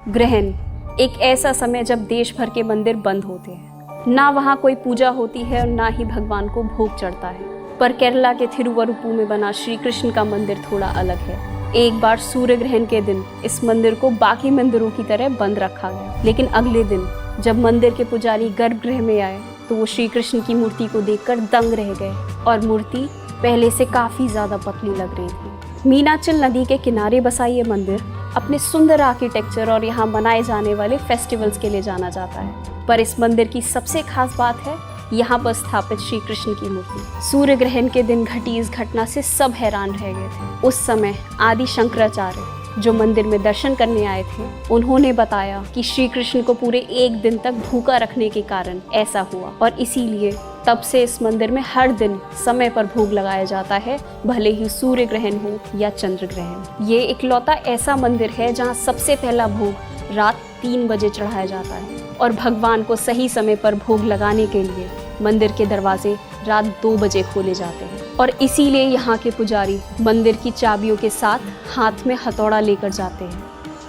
ग्रहण एक ऐसा समय जब देश भर के मंदिर बंद होते हैं। ना वहाँ कोई पूजा होती है और ना ही भगवान को भोग चढ़ता है। पर केरला के थिरुवरुपुर में बना श्री कृष्ण का मंदिर थोड़ा अलग है। एक बार सूर्य ग्रहण के दिन इस मंदिर को बाकी मंदिरों की तरह बंद रखा गया, लेकिन अगले दिन जब मंदिर के पुजारी गर्भगृह में आए तो वो श्री कृष्ण की मूर्ति को देखकर दंग रह गए और मूर्ति पहले से काफ़ी ज़्यादा पतली लग रही थी। मीनाचिल नदी के किनारे बसा ये मंदिर अपने सुंदर आर्किटेक्चर और यहाँ मनाए जाने वाले फेस्टिवल्स के लिए जाना जाता है। पर इस मंदिर की सबसे खास बात है यहाँ पर स्थापित श्री कृष्ण की मूर्ति। सूर्य ग्रहण के दिन घटी इस घटना से सब हैरान रह गए थे। उस समय आदि शंकराचार्य जो मंदिर में दर्शन करने आए थे, उन्होंने बताया कि श्री कृष्ण को पूरे एक दिन तक भूखा रखने के कारण ऐसा हुआ और इसीलिए तब से इस मंदिर में हर दिन समय पर भोग लगाया जाता है, भले ही सूर्य ग्रहण हो या चंद्र ग्रहण। ये इकलौता ऐसा मंदिर है जहाँ सबसे पहला भोग रात 3 बजे चढ़ाया जाता है और भगवान को सही समय पर भोग लगाने के लिए मंदिर के दरवाजे रात 2 बजे खोले जाते हैं और इसीलिए यहाँ के पुजारी मंदिर की चाबियों के साथ हाथ में हथौड़ा लेकर जाते हैं,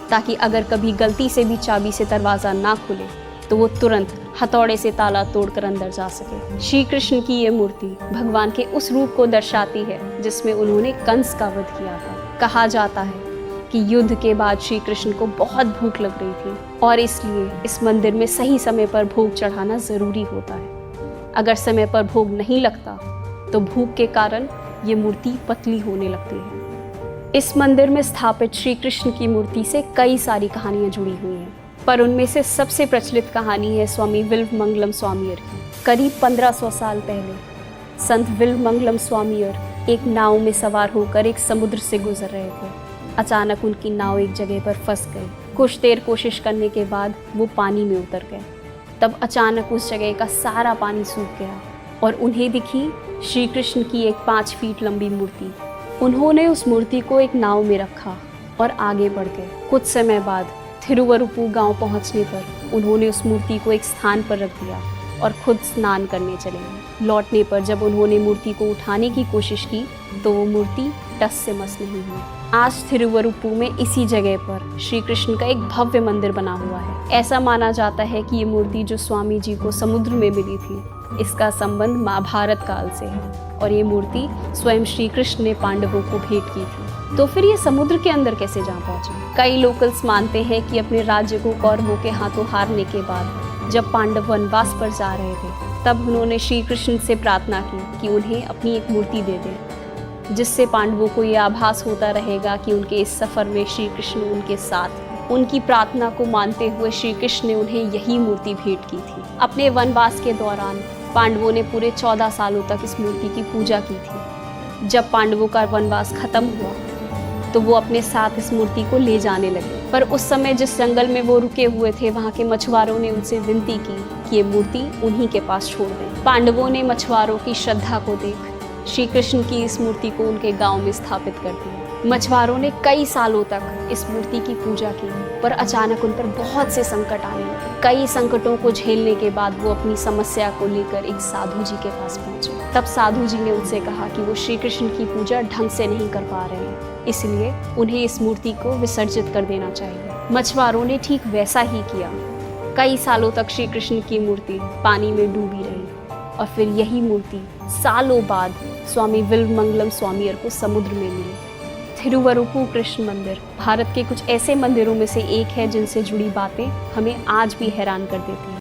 ताकि अगर कभी गलती से भी चाबी से दरवाज़ा ना खुले तो वो तुरंत हथौड़े से ताला तोड़कर अंदर जा सके। श्री कृष्ण की ये मूर्ति भगवान के उस रूप को दर्शाती है जिसमें उन्होंने कंस का वध किया था। कहा जाता है कि युद्ध के बाद श्री कृष्ण को बहुत भूख लग रही थी और इसलिए इस मंदिर में सही समय पर भोग चढ़ाना ज़रूरी होता है। अगर समय पर भोग नहीं लगता तो भूख के कारण ये मूर्ति पतली होने लगती है। इस मंदिर में स्थापित श्री कृष्ण की मूर्ति से कई सारी कहानियाँ जुड़ी हुई हैं, पर उनमें से सबसे प्रचलित कहानी है स्वामी विल्वमंगलम स्वामियर की। करीब 1500 साल पहले संत विल्वमंगलम स्वामियर एक नाव में सवार होकर एक समुद्र से गुजर रहे थे। अचानक उनकी नाव एक जगह पर फंस गई। कुछ देर कोशिश करने के बाद वो पानी में उतर गए। तब अचानक उस जगह का सारा पानी सूख गया और उन्हें दिखी श्री कृष्ण की एक 5 फीट लंबी मूर्ति। उन्होंने उस मूर्ति को एक नाव में रखा और आगे बढ़ गए। कुछ समय बाद थिरुवरुपुर गांव पहुंचने पर उन्होंने उस मूर्ति को एक स्थान पर रख दिया और खुद स्नान करने चले गए। लौटने पर जब उन्होंने मूर्ति को उठाने की कोशिश की तो वो मूर्ति टस से मस नहीं हुई। आज थिरुवरुपुर में इसी जगह पर श्री कृष्ण का एक भव्य मंदिर बना हुआ है। ऐसा माना जाता है कि ये मूर्ति जो स्वामी जी को समुद्र में मिली थी, इसका संबंध महाभारत काल से है और ये मूर्ति स्वयं श्री कृष्ण ने पांडवों को भेंट की थी। तो फिर ये समुद्र के अंदर कैसे जा पहुंचे? कई लोकल्स मानते हैं कि अपने राज्य को कौरवों के हाथों हारने के बाद जब पांडव वनवास पर जा रहे थे, तब उन्होंने श्री कृष्ण से प्रार्थना की कि उन्हें अपनी एक मूर्ति दे दें, जिससे पांडवों को यह आभास होता रहेगा कि उनके इस सफ़र में श्री कृष्ण उनके साथ हैं। उनकी प्रार्थना को मानते हुए श्री कृष्ण ने उन्हें यही मूर्ति भेंट की थी। अपने वनवास के दौरान पांडवों ने पूरे 14 सालों तक इस मूर्ति की पूजा की थी। जब पांडवों का वनवास खत्म हुआ तो वो अपने साथ इस मूर्ति को ले जाने लगे, पर उस समय जिस जंगल में वो रुके हुए थे, वहाँ के मछुआरों ने उनसे विनती की कि ये मूर्ति उन्हीं के पास छोड़ दें। पांडवों ने मछुआरों की श्रद्धा को देख श्री कृष्ण की इस मूर्ति को उनके गांव में स्थापित कर दिया। मछुआरों ने कई सालों तक इस मूर्ति की पूजा की, पर अचानक उन पर बहुत से संकट आने लगे। कई संकटों को झेलने के बाद वो अपनी समस्या को लेकर एक साधु जी के पास पहुंचे। तब साधु जी ने उनसे कहा कि वो श्री कृष्ण की पूजा ढंग से नहीं कर पा रहे हैं, इसलिए उन्हें इस मूर्ति को विसर्जित कर देना चाहिए। मछुआरों ने ठीक वैसा ही किया। कई सालों तक श्री कृष्ण की मूर्ति पानी में डूबी रही और फिर यही मूर्ति सालों बाद स्वामी विल्वमंगलम स्वामियर को समुद्र में मिली। थिरुवरुपुर कृष्ण मंदिर भारत के कुछ ऐसे मंदिरों में से एक है जिनसे जुड़ी बातें हमें आज भी हैरान कर देती हैं।